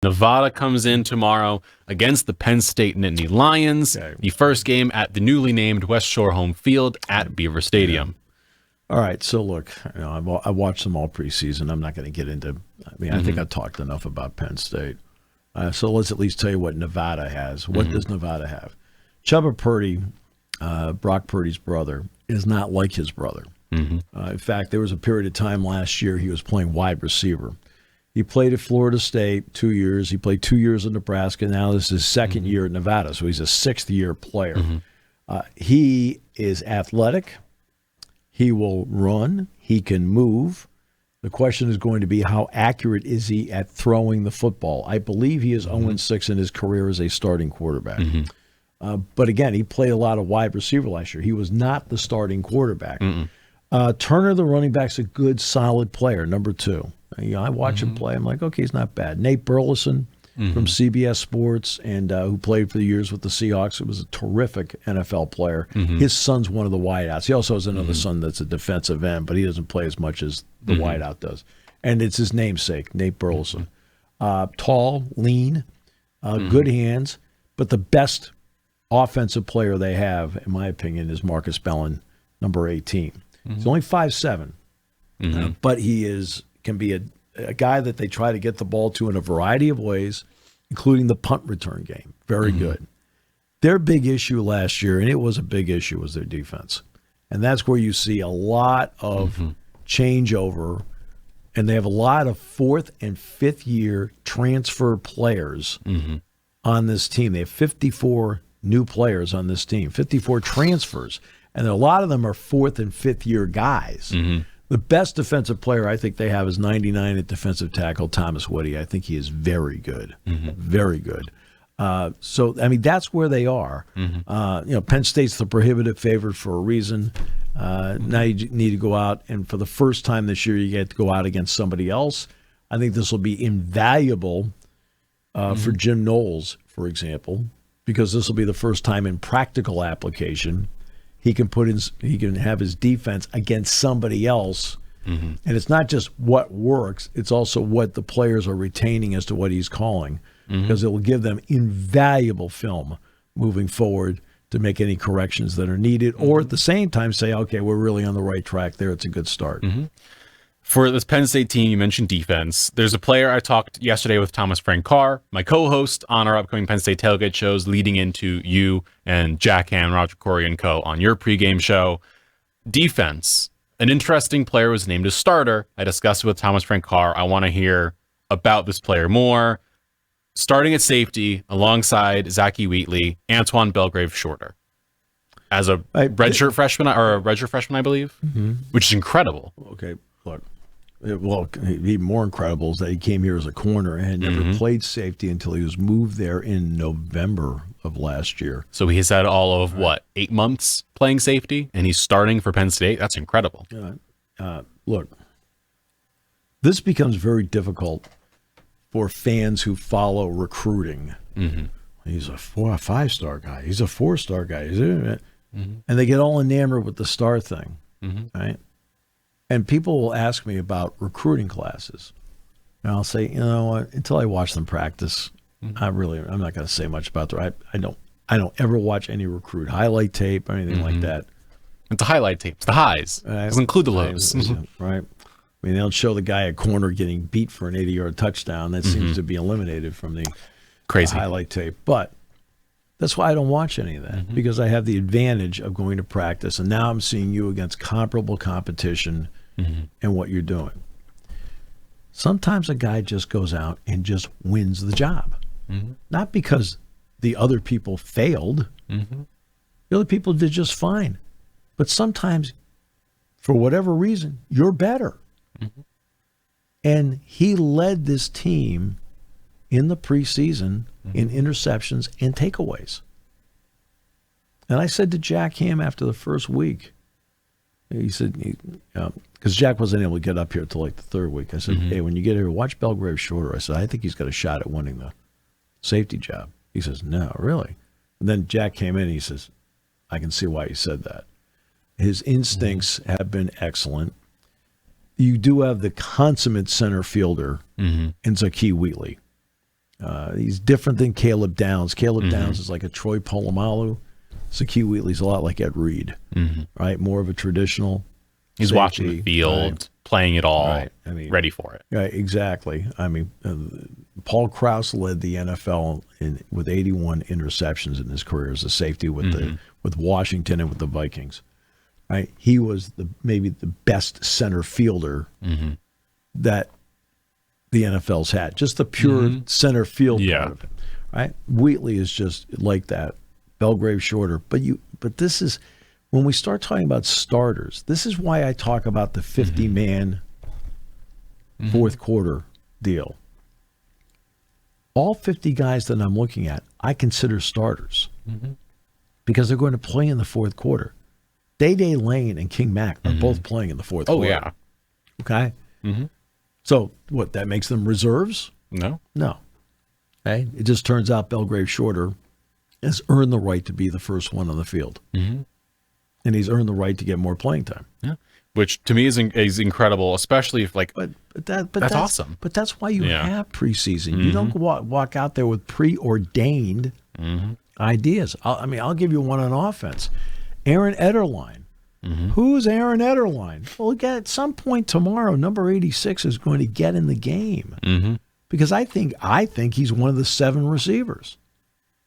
Nevada comes in tomorrow against the Penn State Nittany Lions. Okay. The first game at the newly named West Shore home field at Beaver Stadium. All right, so look, I watched them all preseason. I'm not going to get into. I think I've talked enough about Penn State. So let's at least tell you what Nevada has. What does Nevada have? Chubba Purdy, Brock Purdy's brother, is not like his brother. In fact, there was a period of time last year he was playing wide receiver. He played at Florida State 2 years. He played 2 years in Nebraska. Now this is his second year at Nevada, so he's a sixth-year player. He is athletic. He will run. He can move. The question is going to be how accurate is he at throwing the football. I believe he is 0-6 in his career as a starting quarterback. But again, he played a lot of wide receiver last year. He was not the starting quarterback. Turner, the running back's a good, solid player, number 2. I watch him play. I'm like, okay, he's not bad. Nate Burleson from CBS Sports and who played for the years with the Seahawks. It was a terrific NFL player. His son's one of the wideouts. He also has another son that's a defensive end, but he doesn't play as much as the wideout does. And it's his namesake, Nate Burleson. Tall, lean, good hands, but the best offensive player they have, in my opinion, is Marcus Bellin, number 18. He's only 5'7", but he can be a guy that they try to get the ball to in a variety of ways, including the punt return game. Very good. Their big issue last year, and it was a big issue, was their defense. And that's where you see a lot of changeover, and they have a lot of fourth and fifth year transfer players on this team. They have 54 new players on this team, 54 transfers, and a lot of them are fourth and fifth year guys. The best defensive player I think they have is 99 at defensive tackle, Thomas Woody. I think he is very good, very good. So, I mean, that's where they are. Penn State's the prohibitive favorite for a reason. Now you need to go out, and for the first time this year, you get to go out against somebody else. I think this will be invaluable for Jim Knowles, for example, because this will be the first time in practical application he can have his defense against somebody else. And it's not just what works, it's also what the players are retaining as to what he's calling, because it will give them invaluable film moving forward to make any corrections that are needed, or at the same time say, okay, we're really on the right track there. It's a good start. For this Penn State team, you mentioned defense. There's a player I talked yesterday with Thomas Frank Carr, my co-host on our upcoming Penn State tailgate shows, leading into you and Jack Ham, Roger Corey, and co. on your pregame show. Defense. An interesting player was named as starter. I discussed it with Thomas Frank Carr. I want to hear about this player more. Starting at safety alongside Zachy Wheatley, Antoine Belgrave-Shorter. As a redshirt freshman, I believe, which is incredible. Okay, look. Well, even more incredible is that he came here as a corner and never played safety until he was moved there in November of last year. So he's had all of, 8 months playing safety, and he's starting for Penn State? That's incredible. Look, this becomes very difficult for fans who follow recruiting. He's a 5-star guy. He's a 4-star guy. And they get all enamored with the star thing, right? And people will ask me about recruiting classes. And I'll say, you know what, until I watch them practice, I'm not going to say much about that. I don't ever watch any recruit highlight tape or anything like that. It's the highlight tapes, the highs. Doesn't include the lows. Right. I mean, they don't show the guy at corner getting beat for an 80-yard touchdown. That seems to be eliminated from the highlight tape. But that's why I don't watch any of that, because I have the advantage of going to practice, and now I'm seeing you against comparable competition and what you're doing. Sometimes a guy just goes out and just wins the job. Not because the other people failed. The other people did just fine. But sometimes, for whatever reason, you're better. And he led this team in the preseason in interceptions and takeaways. And I said to Jack Ham after the first week, he said, because Jack wasn't able to get up here until like the third week. I said, hey, when you get here, watch Belgrave-Shorter. I said, I think he's got a shot at winning the safety job. He says, no, really? And then Jack came in and he says, I can see why he said that. His instincts have been excellent. You do have the consummate center fielder in Zachy Wheatley. He's different than Caleb Downs. Caleb Downs is like a Troy Polamalu. Zakee Wheatley's a lot like Ed Reed, right? More of a traditional. He's safety, watching the field, right? playing it all, Right. I mean, ready for it. Right, exactly. I mean, Paul Krause led the NFL with 81 interceptions in his career as a safety with Washington and with the Vikings. Right, he was maybe the best center fielder that the NFL's had. Just the pure center field part of it. Right, Wheatley is just like that. Belgrave-Shorter, but this is when we start talking about starters. This is why I talk about the 50-man fourth quarter deal. All 50 guys that I'm looking at, I consider starters because they're going to play in the fourth quarter. Day-Day Lane and King Mack are both playing in the fourth quarter. Oh, yeah. Okay? So, what, that makes them reserves? No. No. Okay? It just turns out Belgrave-Shorter has earned the right to be the first one on the field. And he's earned the right to get more playing time. Yeah. Which, to me, is incredible, especially if, like, But that's awesome. But that's why you have preseason. You don't walk out there with preordained ideas. I'll give you one on offense. Aaron Ederline. Who's Aaron Ederline? Well, again, at some point tomorrow, number 86 is going to get in the game because I think he's one of the 7 receivers.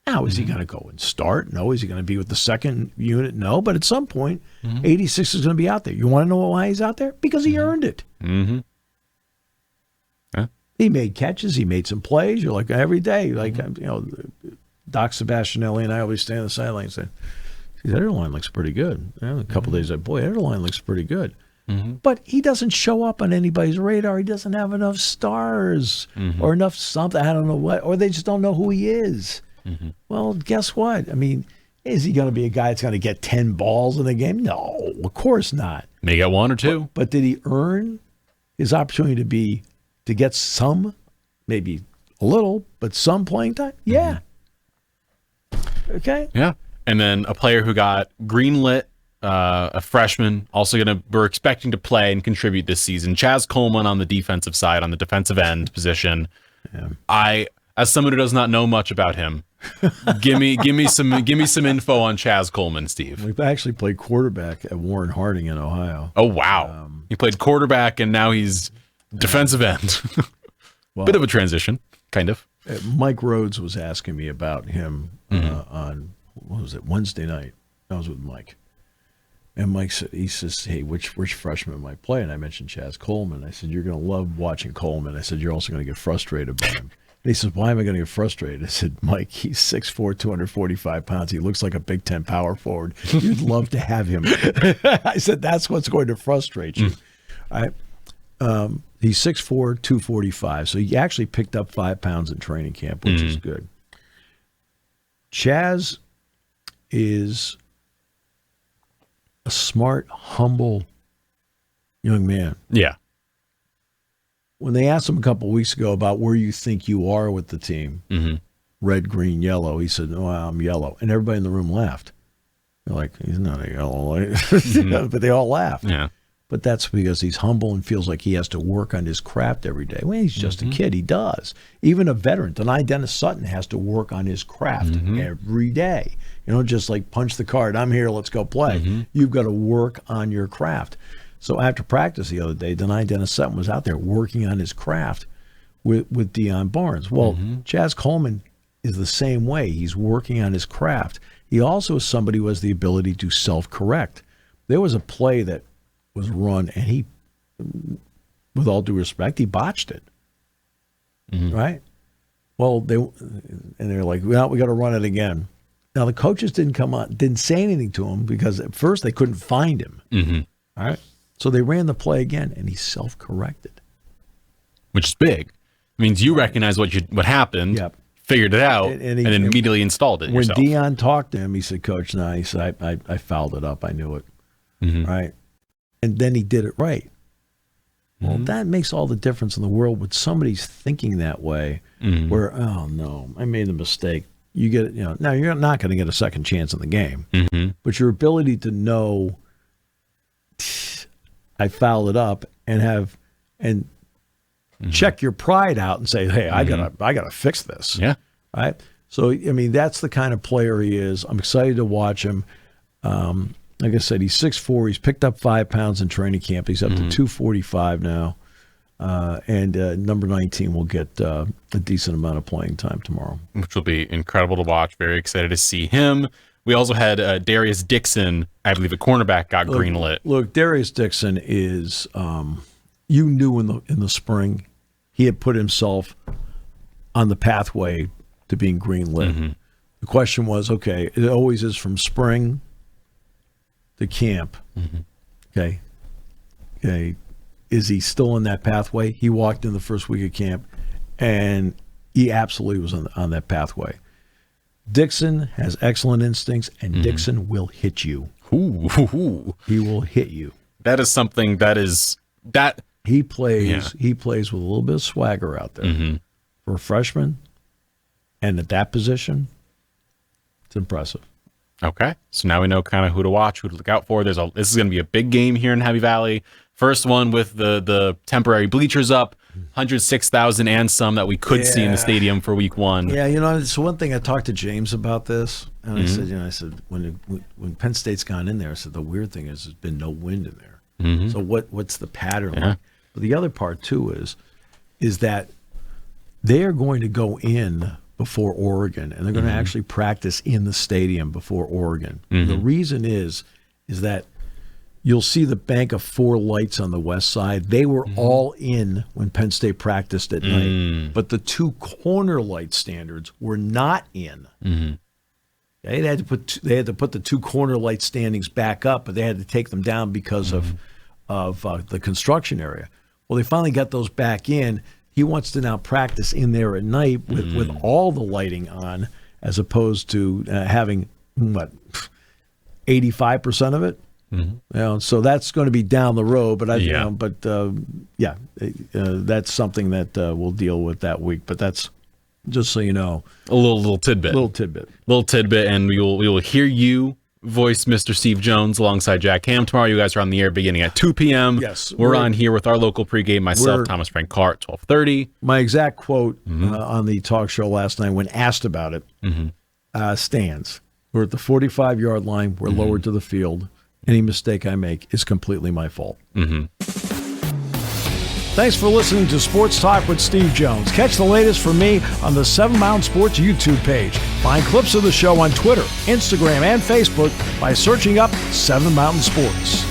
Now, is he going to go and start? No. Is he going to be with the second unit? No. But at some point, 86 is going to be out there. You want to know why he's out there? Because he earned it. Yeah. He made catches. He made some plays. You're like every day, like Doc Sebastianelli and I always stand on the sideline and say, "See, that Ederline looks pretty good." A couple days later, boy, Ederline looks pretty good. But he doesn't show up on anybody's radar. He doesn't have enough stars or enough something. I don't know what, or they just don't know who he is. Well, guess what? I mean, is he going to be a guy that's going to get 10 balls in a game? No, of course not. May get 1 or 2. But did he earn his opportunity to get some, maybe a little, but some playing time? Yeah. Okay. Yeah. And then a player who got greenlit, a freshman, we're expecting to play and contribute this season. Chaz Coleman on the defensive side, on the defensive end position. Yeah. As someone who does not know much about him, give me some info on Chaz Coleman, Steve. We've actually played quarterback at Warren Harding in Ohio. Oh wow! He played quarterback and now he's defensive end. Well, bit of a transition, kind of. Mike Rhodes was asking me about him on Wednesday night. I was with Mike, and Mike said, "Hey, which freshman might play?" And I mentioned Chaz Coleman. I said, "You're going to love watching Coleman." I said, "You're also going to get frustrated by him." And he says, "Why am I going to get frustrated?" I said, "Mike, he's 6'4", 245 pounds. He looks like a Big Ten power forward. You'd love to have him." I said, "That's what's going to frustrate you." He's 6'4", 245. So he actually picked up 5 pounds in training camp, which is good. Chaz is a smart, humble young man. Yeah. When they asked him a couple of weeks ago about where you think you are with the team, red, green, yellow, he said, "Oh, I'm yellow." And everybody in the room laughed. They're like, "He's not a yellow." But they all laughed. Yeah. But that's because he's humble and feels like he has to work on his craft every day. Well, he's just a kid. He does. Even a veteran, Denai Dennis Sutton, has to work on his craft every day. You know, just like punch the card. I'm here. Let's go play. You've got to work on your craft. So after practice the other day, Denai Dennis Sutton was out there working on his craft with Deion Barnes. Well, Chaz Coleman is the same way. He's working on his craft. He also is somebody who has the ability to self-correct. There was a play that was run, and he, with all due respect, he botched it. Right? Well, they're like, "Well, we got to run it again." Now the coaches didn't say anything to him because at first they couldn't find him. All right. So they ran the play again, and he self-corrected, which is big. It means you recognize what happened, figured it out, and then immediately installed it yourself. When Deion talked to him, he said, "Coach, no," he said, I fouled it up. I knew it. Right? And then he did it right. Well, that makes all the difference in the world when somebody's thinking that way, where, "Oh, no, I made a mistake." You get it. Now you're not going to get a second chance in the game, but your ability to know, I fouled it up, and check your pride out and say, hey, I gotta fix this. Yeah. Right? So, I mean, that's the kind of player he is. I'm excited to watch him. Like I said, he's 6'4". He's picked up 5 pounds in training camp. He's up to 245 now. And number 19 will get a decent amount of playing time tomorrow. Which will be incredible to watch. Very excited to see him. We also had Darius Dixon, I believe a cornerback, got greenlit. Look, Darius Dixon is, you knew in the spring he had put himself on the pathway to being greenlit. Mm-hmm. The question was, okay, it always is from spring to camp. Mm-hmm. Okay. Is he still in that pathway? He walked in the first week of camp, and he absolutely was on that pathway. Dixon has excellent instincts, and Dixon will hit you. Ooh. He will hit you. That is something that he plays. He plays with a little bit of swagger out there for a freshman, and at that position, it's impressive. Okay, so now we know kind of who to watch, who to look out for. This is going to be a big game here in Happy Valley. First one with the temporary bleachers up, 106,000 and some that we could see in the stadium for week 1. Yeah, it's one thing I talked to James about this, and I said, when Penn State's gone in there, I said the weird thing is there's been no wind in there. Mm-hmm. So what's the pattern like? But the other part too is that they are going to go in before Oregon, and they're going to actually practice in the stadium before Oregon. The reason is that you'll see the bank of 4 lights on the west side. They were all in when Penn State practiced at night, but the 2 corner light standards were not in. They had to put the 2 corner light standings back up, but they had to take them down because of the construction area. Well, they finally got those back in. He wants to now practice in there at night with all the lighting on, as opposed to having 85% of it. So that's going to be down the road. But that's something that we'll deal with that week. But that's just so you know, a little tidbit, and we will hear you voice Mr. Steve Jones alongside Jack Ham tomorrow. You guys are on the air beginning at 2 p.m. Yes, we're on here with our local pregame. Myself, Thomas Frank Carr at 12:30. My exact quote on the talk show last night, when asked about it, stands. We're at the 45-yard line. We're lowered to the field. Any mistake I make is completely my fault. Thanks for listening to Sports Talk with Steve Jones. Catch the latest from me on the 7 Mountain Sports YouTube page. Find clips of the show on Twitter, Instagram, and Facebook by searching up 7 Mountain Sports.